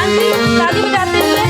जी ताली बजाते हुए।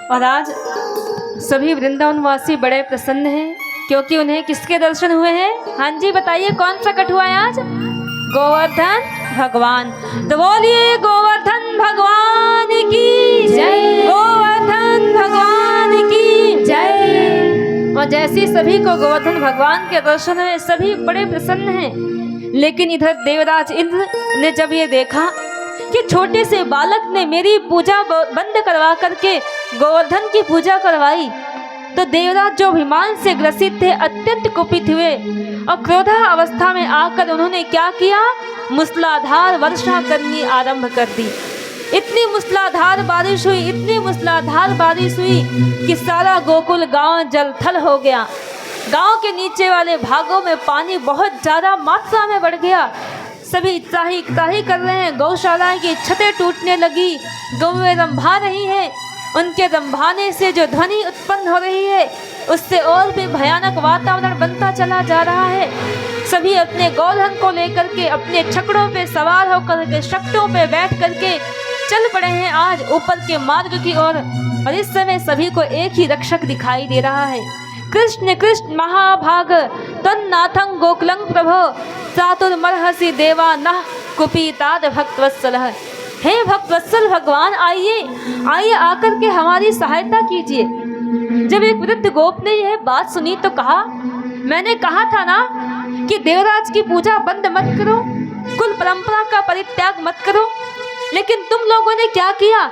और आज सभी वृंदावन वासी बड़े प्रसन्न हैं क्योंकि उन्हें किसके दर्शन हुए हैं। हाँ जी बताइए कौन प्रकट हुआ है आज? गोवर्धन भगवान। तो बोलिए गोवर्धन भगवान की जय, गोवर्धन भगवान की जय। और जैसे सभी को गोवर्धन भगवान के दर्शन हुए सभी बड़े प्रसन्न हैं, लेकिन इधर देवराज इंद्र ने जब ये देखा कि छोटे से बालक ने मेरी पूजा बंद करवा करके गोवर्धन की पूजा करवाई, तो देवराज जो अभिमान से ग्रसित थे अत्यंत कुपित हुए और क्रोधा अवस्था में आकर उन्होंने क्या किया, मूसलाधार वर्षा करनी आरंभ कर दी। इतनी मूसलाधार बारिश हुई, इतनी मूसलाधार बारिश हुई कि सारा गोकुल गांव जलथल हो गया। गांव के नीचे वाले भागों में पानी बहुत ज़्यादा मात्रा में बढ़ गया। सभी त्राही त्राही कर रहे हैं। गौशाला की छतें टूटने लगी, गौएं रंभा रही हैं। उनके रंभाने से जो ध्वनि उत्पन्न हो रही है उससे और भी भयानक वातावरण बनता चला जा रहा है। सभी अपने गोधन को लेकर के अपने छकड़ों पे सवार होकर के शक्टों पे बैठ करके चल पड़े हैं आज ऊपर के मार्ग की ओर। और इस समय सभी को एक ही रक्षक दिखाई दे रहा है। कृष्ण कृष्ण महाभाग तन्नाथं गोकुलं प्रभो चातुर्मर्हसि देवा नः कुपिताद भक्तवत्सल। हे भक्तवत्सल भगवान, आइए आइए आकर के हमारी सहायता कीजिए। जब एक वृद्ध गोप ने यह बात सुनी तो कहा, मैंने कहा था ना कि देवराज की पूजा बंद मत करो, कुल परंपरा का परित्याग मत करो, लेकिन तुम लोगों ने क्या किया?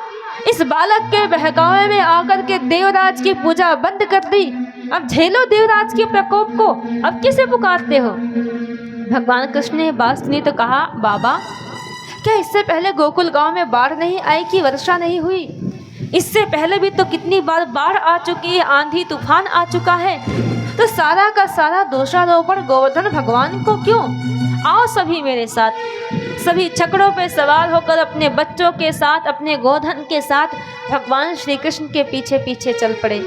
इस बालक के बहकावे में आकर के देवराज की पूजा बंद कर दी। अब झेलो देवराज के प्रकोप को, अब किसे पुकारते हो? भगवान कृष्ण ने बात सुनी तो कहा, बाबा क्या इससे पहले गोकुल गांव में बाढ़ नहीं आई कि वर्षा नहीं हुई? इससे पहले भी तो कितनी बार बाढ़ आ चुकी है, आंधी तूफान आ चुका है। तो सारा का सारा दोषारोपण गोवर्धन भगवान को क्यों? आओ सभी मेरे साथ। सभी छकड़ों पे सवार होकर अपने बच्चों के साथ, अपने गोधन के साथ भगवान श्री कृष्ण के पीछे पीछे चल पड़े।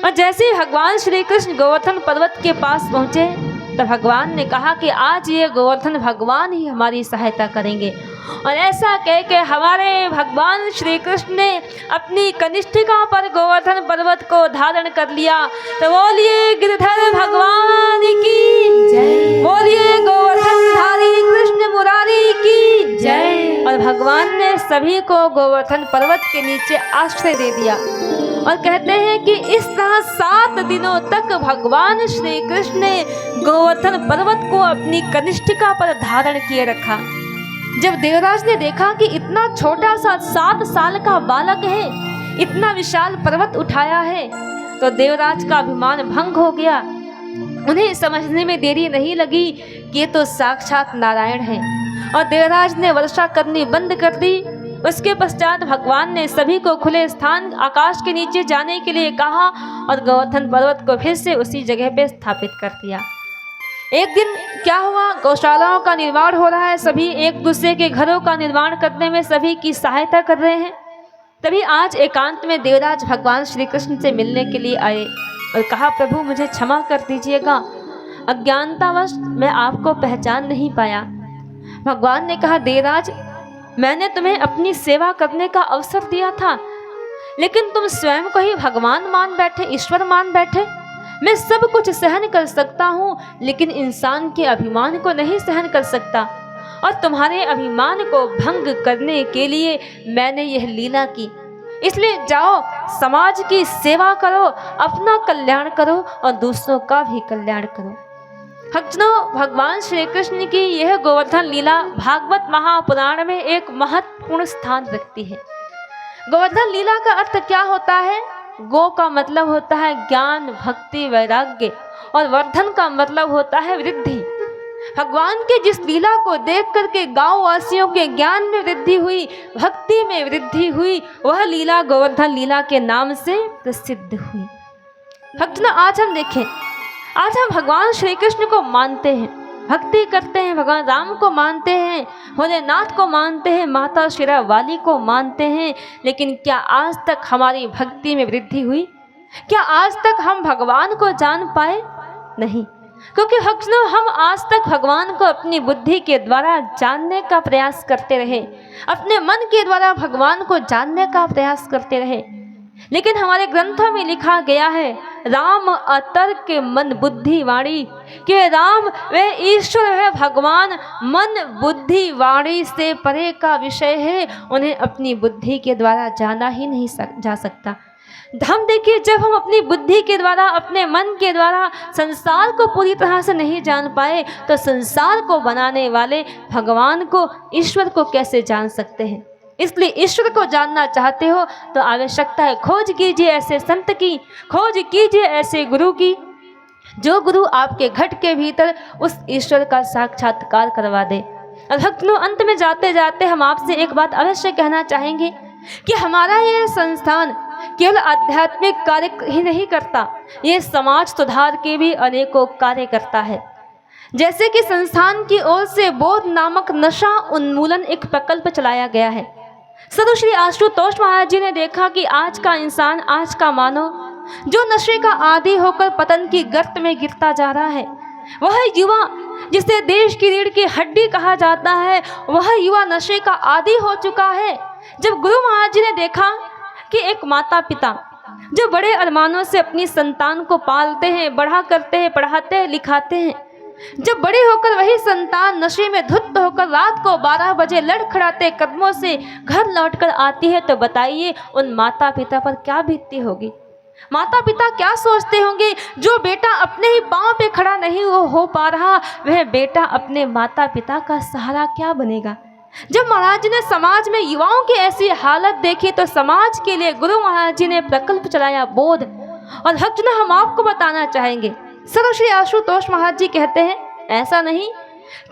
और जैसे ही भगवान श्री कृष्ण गोवर्धन पर्वत के पास पहुँचे तो भगवान ने कहा कि आज ये गोवर्धन भगवान ही हमारी सहायता करेंगे। और ऐसा कह के हमारे भगवान श्री कृष्ण ने अपनी कनिष्ठिका पर गोवर्धन पर्वत को धारण कर लिया। तो बोलिए गिरधर भगवान की जय, बोलिए गोवर्धनधारी कृष्ण मुरारी की जय। और भगवान ने सभी को गोवर्धन पर्वत के नीचे आश्रय दे दिया। और कहते हैं कि इस तरह 7 दिनों तक भगवान श्री कृष्ण ने गोवर्धन पर्वत को अपनी कनिष्ठिका पर धारण किए रखा। जब देवराज ने देखा कि इतना छोटा सा 7 साल का बालक है, इतना विशाल पर्वत उठाया है, तो देवराज का अभिमान भंग हो गया। उन्हें समझने में देरी नहीं लगी कि ये तो साक्षात नारायण है। और देवराज ने वर्षा करनी बंद कर दी। उसके पश्चात भगवान ने सभी को खुले स्थान आकाश के नीचे जाने के लिए कहा और गोवर्धन पर्वत को फिर से उसी जगह पे स्थापित कर दिया। एक दिन क्या हुआ, गौशालाओं का निर्माण हो रहा है, सभी एक दूसरे के घरों का निर्माण करने में सभी की सहायता कर रहे हैं। तभी आज एकांत में देवराज भगवान श्री कृष्ण से मिलने के लिए आए और कहा, प्रभु मुझे क्षमा कर दीजिएगा, अज्ञानतावश मैं आपको पहचान नहीं पाया। भगवान ने कहा, देवराज मैंने तुम्हें अपनी सेवा करने का अवसर दिया था, लेकिन तुम स्वयं को ही भगवान मान बैठे, ईश्वर मान बैठे। मैं सब कुछ सहन कर सकता हूँ, लेकिन इंसान के अभिमान को नहीं सहन कर सकता। और तुम्हारे अभिमान को भंग करने के लिए मैंने यह लीला की। इसलिए जाओ, समाज की सेवा करो, अपना कल्याण करो और दूसरों का भी कल्याण करो। भक्तों, भगवान श्री कृष्ण की यह गोवर्धन लीला भागवत महापुराण में एक महत्वपूर्ण स्थान रखती है। गोवर्धन लीला का अर्थ क्या होता है? गो का मतलब होता है ज्ञान, भक्ति, वैराग्य, और वर्धन का मतलब होता है वृद्धि। भगवान के जिस लीला को देख करके गांव वासियों के ज्ञान में वृद्धि हुई, भक्ति में वृद्धि हुई, वह लीला गोवर्धन लीला के नाम से प्रसिद्ध हुई। भक्तों, आज हम देखें, आज हम भगवान श्री कृष्ण को मानते हैं, भक्ति करते हैं, भगवान राम को मानते हैं, भोलेनाथ को मानते हैं, माता शेरावाली को मानते हैं, लेकिन क्या आज तक हमारी भक्ति में वृद्धि हुई? क्या आज तक हम भगवान को जान पाए? नहीं, क्योंकि भक्तों हम आज तक भगवान को अपनी बुद्धि के द्वारा जानने का प्रयास करते रहे, अपने मन के द्वारा भगवान को जानने का प्रयास करते रहे। लेकिन हमारे ग्रंथों में लिखा गया है, राम अतर्क मन बुद्धि वाणी, कि राम वे ईश्वर है, भगवान मन बुद्धि वाणी से परे का विषय है, उन्हें अपनी बुद्धि के द्वारा जाना ही नहीं जा सकता। हम देखिए, जब हम अपनी बुद्धि के द्वारा, अपने मन के द्वारा संसार को पूरी तरह से नहीं जान पाए, तो संसार को बनाने वाले भगवान को, ईश्वर को कैसे जान सकते हैं? इसलिए ईश्वर को जानना चाहते हो तो आवश्यकता है खोज कीजिए ऐसे संत की, खोज कीजिए ऐसे गुरु की, जो गुरु आपके घट के भीतर उस ईश्वर का साक्षात्कार करवा दे। और भक्तों, अंत में जाते जाते हम आपसे एक बात अवश्य कहना चाहेंगे कि हमारा ये संस्थान केवल आध्यात्मिक कार्य ही नहीं करता, ये समाज सुधार के भी अनेकों कार्य करता है। जैसे कि संस्थान की ओर से बोध नामक नशा उन्मूलन एक प्रकल्प चलाया गया है। सदुश्री आशुतोष महाराज जी ने देखा कि आज का इंसान, आज का मानव जो नशे का आदी होकर पतन की गर्त में गिरता जा रहा है, वह युवा जिसे देश की रीढ़ की हड्डी कहा जाता है, वह युवा नशे का आदी हो चुका है। जब गुरु महाराज जी ने देखा कि एक माता पिता जो बड़े अरमानों से अपनी संतान को पालते हैं, बड़ा करते हैं, पढ़ाते हैं, लिखाते हैं, जब बड़े होकर वही संतान नशे में धुत होकर रात को 12 बजे लड़खड़ाते कदमों से घर लौटकर आती है, तो बताइए उन माता पिता पर क्या बीतती होगी। माता पिता क्या सोचते होंगे, जो बेटा अपने ही पांव पे खड़ा नहीं हो पा रहा, वह बेटा अपने माता पिता का सहारा क्या बनेगा। जब महाराज जी ने समाज में युवाओं की ऐसी हालत देखी, तो समाज के लिए गुरु महाराज जी ने प्रकल्प चलाया बोध। और भक्तजन, हम आपको बताना चाहेंगे, सर्वश्री आशुतोष महाराज जी कहते हैं, ऐसा नहीं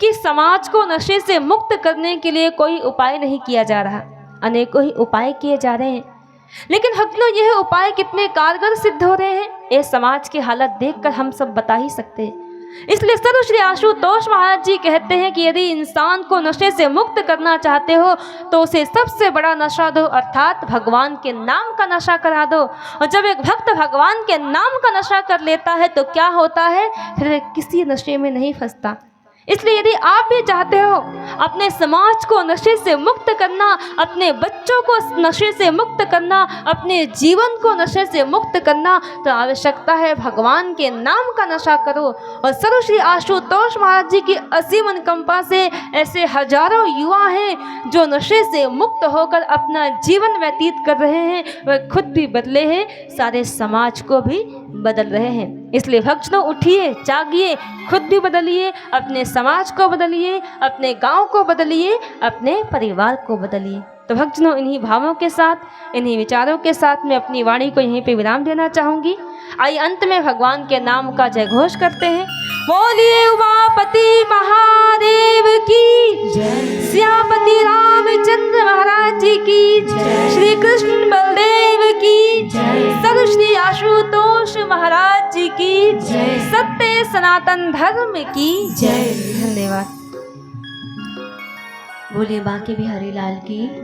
कि समाज को नशे से मुक्त करने के लिए कोई उपाय नहीं किया जा रहा, अनेकों ही उपाय किए जा रहे हैं, लेकिन भक्तों यह उपाय कितने कारगर सिद्ध हो रहे हैं, ये समाज की हालत देखकर हम सब बता ही सकते हैं। इसलिए सर्वश्री आशुतोष महाराज जी कहते हैं कि यदि इंसान को नशे से मुक्त करना चाहते हो तो उसे सबसे बड़ा नशा दो, अर्थात भगवान के नाम का नशा करा दो। और जब एक भक्त भगवान के नाम का नशा कर लेता है तो क्या होता है, फिर किसी नशे में नहीं फंसता। इसलिए यदि आप भी चाहते हो अपने समाज को नशे से मुक्त करना, अपने बच्चों को नशे से मुक्त करना, अपने जीवन को नशे से मुक्त करना, तो आवश्यकता है भगवान के नाम का नशा करो। और सर्वश्री आशुतोष महाराज जी की असीम अनुकंपा से ऐसे हजारों युवा हैं जो नशे से मुक्त होकर अपना जीवन व्यतीत कर रहे हैं, वह खुद भी बदले हैं, सारे समाज को भी बदल रहे हैं। इसलिए भक्तों, उठिए, जागिए, खुद भी बदलिए, अपने समाज को बदलिए, अपने गांव को बदलिए, अपने परिवार को बदलिए। तो भक्तों, इन्हीं भावों के साथ, इन्हीं विचारों के साथ मैं अपनी वाणी को यहीं पे विराम देना चाहूँगी। आइए अंत में भगवान के नाम का जय घोष करते हैं। बोलिए उमापति महादेव की जय, श्यामपति रामचंद्र महाराज जी की जय, श्री कृष्ण बलदेव की जय, सर्वश्री आशुतोष महाराज जी की जय, सत्य सनातन धर्म की जय। धन्यवाद। बोलिए बांके बिहारी लाल की।